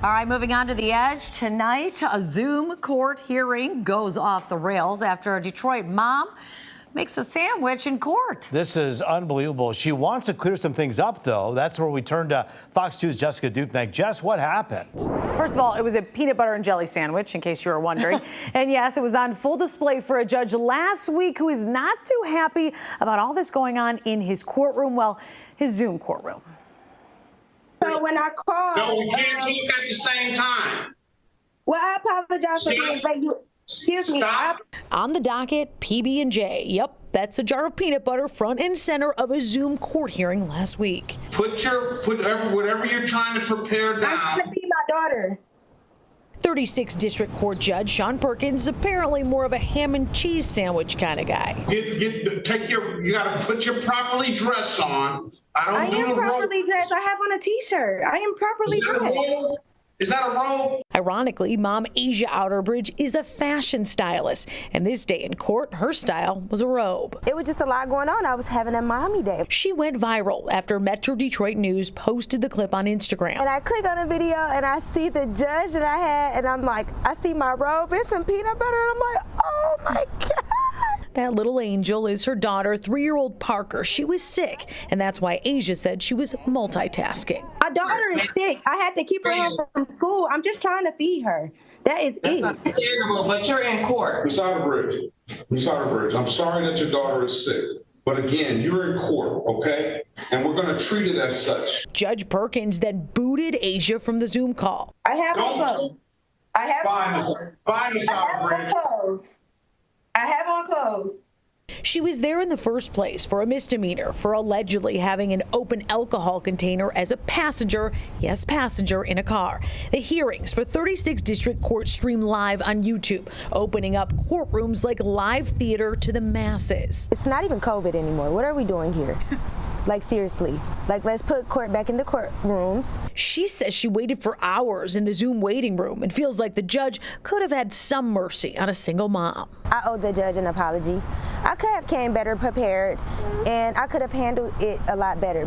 All right, moving on to the edge. Tonight, a Zoom court hearing goes off the rails after a Detroit mom makes a sandwich in court. This is unbelievable. She wants to clear some things up, though. That's where we turn to Fox 2's Jessica Dupnick. Jess, what happened? First of all, it was a peanut butter and jelly sandwich, in case you were wondering. And yes, it was on full display for a judge last week who is not too happy about all this going on in his courtroom, well, his Zoom courtroom. So when I called... No, we can't talk at the same time. Well, I apologize for being late. Excuse me. Stop. On the docket, PB&J. Yep, that's a jar of peanut butter front and center of a Zoom court hearing last week. Put whatever you're trying to prepare I'm down. trying to feed my daughter. 36th District Court Judge Sean Perkins, apparently more of a ham and cheese sandwich kind of guy. You got to put your properly dressed on. I am properly dressed. I have on a t-shirt. I am properly dressed. Is that a robe? Ironically, mom Asja Outerbridge is a fashion stylist, and this day in court, her style was a robe. It was just a lot going on. I was having a mommy day. She went viral after Metro Detroit News posted the clip on Instagram. And I click on the video and I see the judge that I had, and I'm like, I see my robe and some peanut butter, and I'm like, oh my God. That little angel is her daughter, 3-year-old Parker. She was sick, and that's why Asja said she was multitasking. My daughter is sick. I had to keep her home from school. I'm just trying to feed her. That is it. Understandable, but you're in court. Ms. Outerbridge, I'm sorry that your daughter is sick. But again, you're in court, okay? And we're going to treat it as such. Judge Perkins then booted Asja from the Zoom call. I have on clothes. I have on clothes. I have on clothes. She was there in the first place for a misdemeanor for allegedly having an open alcohol container as a passenger, yes, passenger, in a car. The hearings for 36th District Court stream live on YouTube, opening up courtrooms like live theater to the masses. It's not even COVID anymore. What are we doing here? Like, seriously. Like, let's put court back in the courtrooms. She says she waited for hours in the Zoom waiting room and feels like the judge could have had some mercy on a single mom. I owe the judge an apology. I could have came better prepared, and I could have handled it a lot better.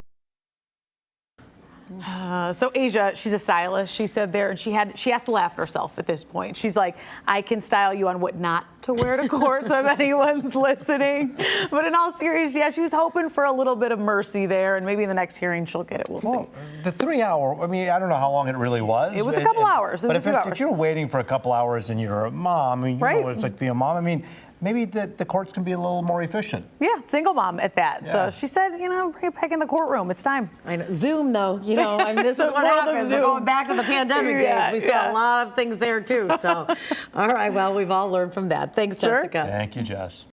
So Asja, she's a stylist. She said there, and she has to laugh at herself at this point. She's like, I can style you on what not to wear to court, so if anyone's listening. But in all seriousness, yeah, she was hoping for a little bit of mercy there, and maybe in the next hearing she'll get it. We'll see. The 3-hour, I mean, I don't know how long it really was. It was a couple hours. But if you're waiting for a couple hours and you're a mom, I mean, you know what it's like to be a mom. I mean, maybe the courts can be a little more efficient. Yeah, single mom at that. Yeah. So she said, bring it back in the courtroom. It's time. I know. Zoom, though, I mean, this is what happens. We're going back to the pandemic days. We saw a lot of things there, too. So, all right, well, we've all learned from that. Thanks, Jessica. Thank you, Jess.